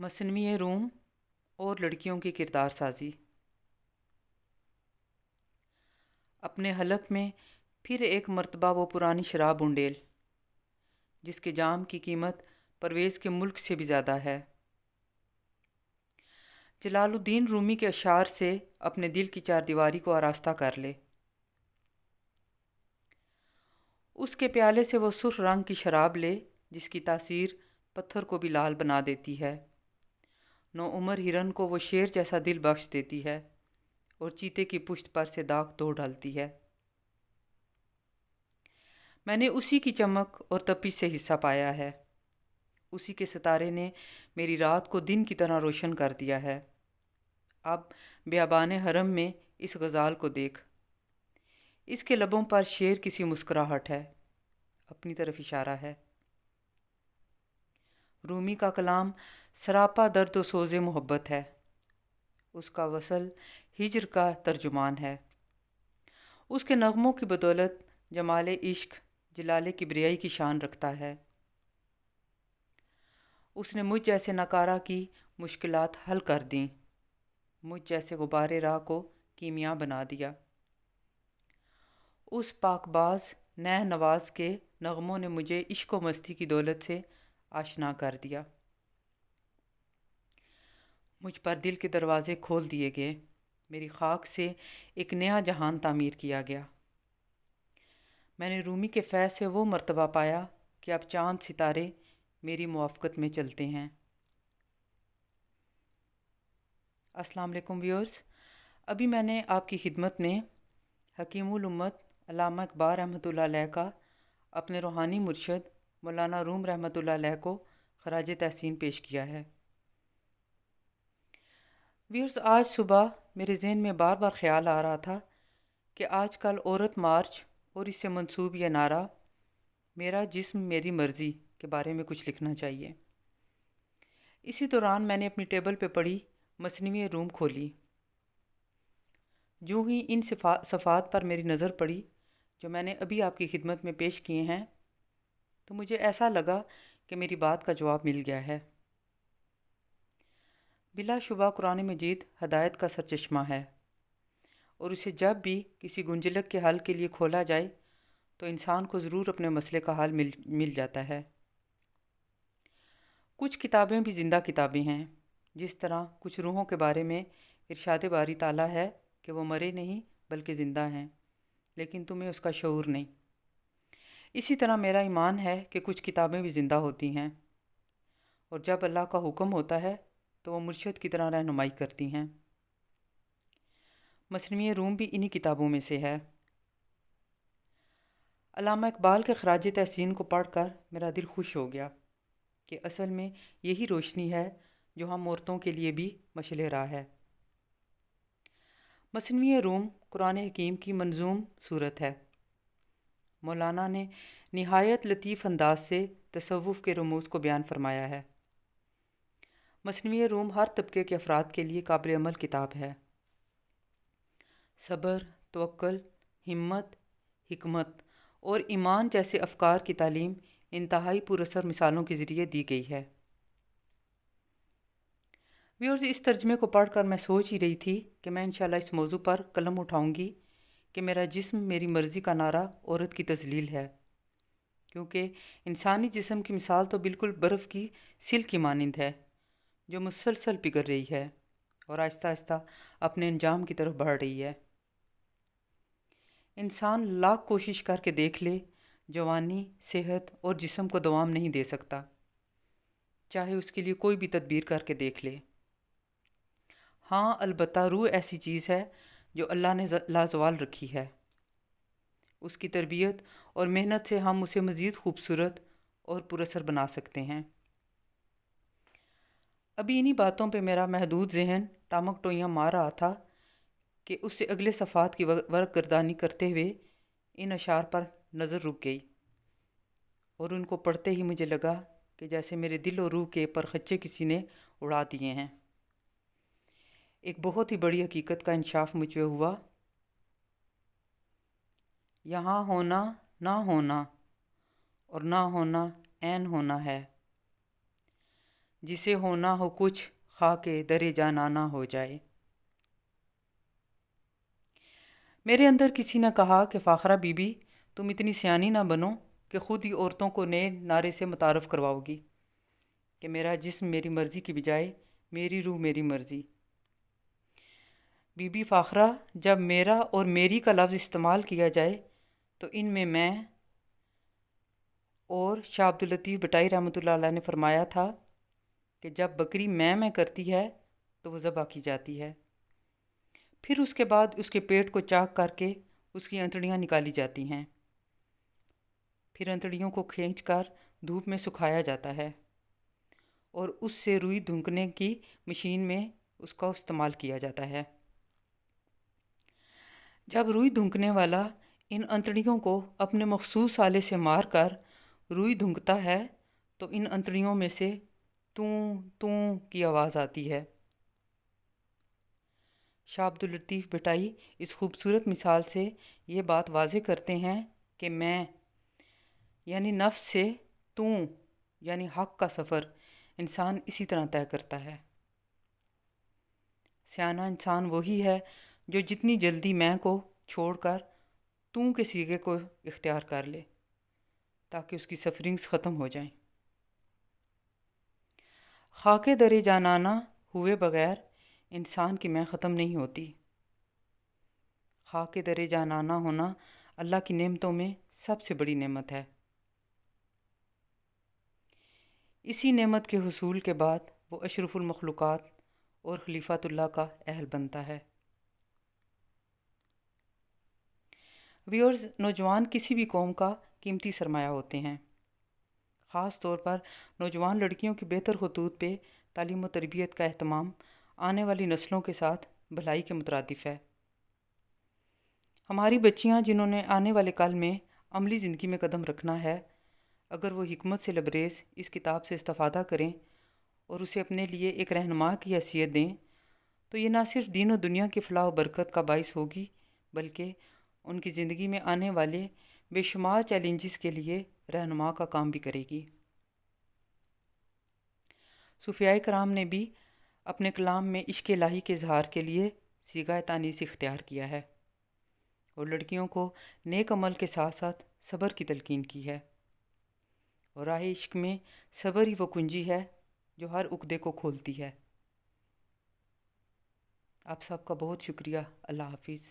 मसनवी room और लड़कियों की किरदार साजी। अपने हलक में फिर एक मर्तबा वो पुरानी शराब उंडेल जिसके जाम की कीमत परवेज़ के मुल्क से भी ज़्यादा है। जलालुद्दीन रूमी के अशार से अपने दिल की चारदीवारी को आरास्ता कर ले। उसके प्याले से वो सुर्ख रंग की शराब ले जिसकी तासीर पत्थर को भी लाल बना देती है। नो उमर हिरन को वो शेर जैसा दिल बख्श देती है और चीते की पुश्त पर से दाग धो डालती है। मैंने उसी की चमक और तपिश से हिस्सा पाया है। उसी के सितारे ने मेरी रात को दिन की तरह रोशन कर दिया है। अब बियाबान हरम में इस गज़ाल को देख, इसके लबों पर शेर किसी मुस्कुराहट है, अपनी तरफ इशारा है। रूमी का कलाम सरापा दर्द व सोज़े मोहब्बत है। उसका वसल हिज्र का तर्जुमान है। उसके नगमों की बदौलत जमाले इश्क जलाले किबरियाई की शान रखता है। उसने मुझ जैसे नकारा की मुश्किलात हल कर दी, मुझ जैसे गुब्बारे राह को कीमिया बना दिया। उस पाकबाज नैन नवाज के नगमों ने मुझे इश्क व मस्ती की दौलत से आशना कर दिया। मुझ पर दिल के दरवाज़े खोल दिए गए। मेरी खाक से एक नया जहान तामीर किया गया। मैंने रूमी के फैज़ से वो मर्तबा पाया कि अब चाँद सितारे मेरी मुआफ़क़त में चलते हैं। अस्सलाम वालेकुम व्यूअर्स, अभी मैंने आपकी खिदमत में हकीमुल उम्मत अल्लामा इक़बाल रहमतुल्लाह अलैह का अपने रूहानी मुर्शद मौलाना रूम रहमतुल्लाह अलैह को खराज तहसीन पेश किया है। व्यूअर्स, आज सुबह मेरे ज़हन में बार बार ख़्याल आ रहा था कि आजकल औरत मार्च और इससे मंसूब यह नारा मेरा जिस्म मेरी मर्ज़ी के बारे में कुछ लिखना चाहिए। इसी दौरान मैंने अपनी टेबल पे पड़ी मसनवी रूम खोली। जो ही इन सफ़ात पर मेरी नज़र पड़ी जो मैंने अभी आपकी खिदमत में पेश किए हैं, तो मुझे ऐसा लगा कि मेरी बात का जवाब मिल गया है। बिलाशुबा कुरान मजीद हदायत का सरचश्मा है और उसे जब भी किसी गुंजलक के हल के लिए खोला जाए तो इंसान को ज़रूर अपने मसले का हल मिल जाता है। कुछ किताबें भी ज़िंदा किताबें हैं। जिस तरह कुछ रूहों के बारे में इरशाद बारी ताला है कि वो मरे नहीं बल्कि ज़िंदा हैं, लेकिन तुम्हें उसका शऊर नहीं। इसी तरह मेरा ईमान है कि कुछ किताबें भी ज़िंदा होती हैं और जब अल्लाह का हुक्म होता है तो वो मुर्शद की तरह रहनुमाई करती हैं। मसनवी रूम भी इन्हीं किताबों में से है। अल्लामा इकबाल के खराज तहसीन को पढ़कर मेरा दिल खुश हो गया कि असल में यही रोशनी है जो हम औरतों के लिए भी मशअल राह है। मसनवी रूम कुरान हकीम की मंजूम सूरत है। मौलाना ने निहायत लतीफ़ अंदाज से तसव्वुफ़ के रमूज़ को बयान फरमाया है। मसनवी रूम हर तबके के अफराद के लिए काबिल अमल किताब है। सब्र, तवक्कुल, हिम्मत, हिकमत और ईमान जैसे अफकार की तालीम इंतहाई पुरअसर मिसालों के ज़रिए दी गई है। व्यूअर्स, इस तर्जमे को पढ़कर मैं सोच ही रही थी कि मैं इंशाल्लाह इस मौजू पर कलम उठाऊंगी कि मेरा जिस्म मेरी मर्ज़ी का नारा औरत की तज़लील है, क्योंकि इंसानी जिस्म की मिसाल तो बिल्कुल बर्फ़ की सिल की मानिंद है जो मुसलसल पिघल रही है और आहिस्ता आहिस्ता अपने अंजाम की तरफ बढ़ रही है। इंसान लाख कोशिश करके देख ले, जवानी, सेहत और जिस्म को दवाम नहीं दे सकता, चाहे उसके लिए कोई भी तदबीर करके देख ले। हाँ, अलबत्ता रूह ऐसी चीज़ है जो अल्लाह ने लाजवाल रखी है। उसकी तरबियत और मेहनत से हम उसे मज़ीद खूबसूरत और पुरअसर बना सकते हैं। अभी इन्हीं बातों पे मेरा महदूद जहन टामक टोइयाँ मार रहा था कि उससे अगले सफ़ात की वर्क गर्दानी करते हुए इन अशार पर नज़र रुक गई और उनको पढ़ते ही मुझे लगा कि जैसे मेरे दिल और रूह के परखच्चे किसी ने उड़ा दिए हैं। एक बहुत ही बड़ी हकीकत का इंशाफ मुझे हुआ। यहाँ होना ना होना और ना होना ऐन होना है। जिसे होना हो कुछ खाके दरे जानाना हो जाए। मेरे अंदर किसी ने कहा कि फ़ाखरा बीबी, तुम इतनी सियानी ना बनो कि ख़ुद ही औरतों को नए नारे से मुतारफ़ करवाओगी कि मेरा जिस्म मेरी मर्ज़ी की बजाय मेरी रूह मेरी मर्ज़ी। बीबी फ़ाखरा, जब मेरा और मेरी का लफ्ज़ इस्तेमाल किया जाए तो इनमें मैं और शाह अब्दुल लतीफ़ भटाई रहमतुल्लाह अलैह ने फरमाया था कि जब बकरी मैं करती है तो वो ज़बह की जाती है, फिर उसके बाद उसके पेट को चाक करके उसकी अंतड़ियाँ निकाली जाती हैं, फिर अंतड़ियों को खींचकर धूप में सुखाया जाता है और उससे रुई धुंकने की मशीन में उसका इस्तेमाल किया जाता है। जब रुई धुंकने वाला इन अंतड़ियों को अपने मखसूस आले से मार कर रुई धुंकता है तो इन अंतड़ियों में से तू तू की आवाज़ आती है। शाह अब्दुल लतीफ़ भटाई इस खूबसूरत मिसाल से ये बात वाज़े करते हैं कि मैं यानी नफ्स से तू यानी हक़ का सफ़र इंसान इसी तरह तय करता है। सियाना इंसान वही है जो जितनी जल्दी मैं को छोड़कर तू के सीगे को इख्तियार कर ले ताकि उसकी सफरिंग्स ख़त्म हो जाएं। खाके दरे जानाना हुए बग़ैर इंसान की मैं ख़त्म नहीं होती। खाके दरे जानाना होना अल्लाह की नेमतों में सबसे बड़ी नेमत है। इसी नेमत के हुसूल के बाद वो अशरफुल मखलूक़ात और खलीफातुल्लाह का अहल बनता है। व्यूअर्स, नौजवान किसी भी कौम का कीमती सरमाया होते हैं। ख़ास तौर पर नौजवान लड़कियों की बेहतर खतूत पे तालीम व तरबियत का अहतमाम आने वाली नस्लों के साथ भलाई के मुतरादिफ है। हमारी बच्चियां जिन्होंने आने वाले कल में अमली ज़िंदगी में कदम रखना है, अगर वो हिकमत से लबरेज़ इस किताब से इस्तिफ़ादा करें और उसे अपने लिए एक रहनुमा की हैसियत दें तो ये ना सिर्फ दीन और दुनिया की फ़लाह व बरकत का बाइस होगी बल्कि उनकी ज़िंदगी में आने वाले बेशुमार चैलेंजेस के लिए रहनुमा का काम भी करेगी। सूफ़ियाए कराम ने भी अपने कलाम में इश्क़ इलाही के इज़हार के लिए सीगा तानीस इख्तियार किया है और लड़कियों को नेक अमल के साथ साथ सब्र की तलकीन की है और राह इश्क़ में सब्र ही वो कुंजी है जो हर उक़दे को खोलती है। आप सबका बहुत शुक्रिया। अल्लाह हाफ़िज़।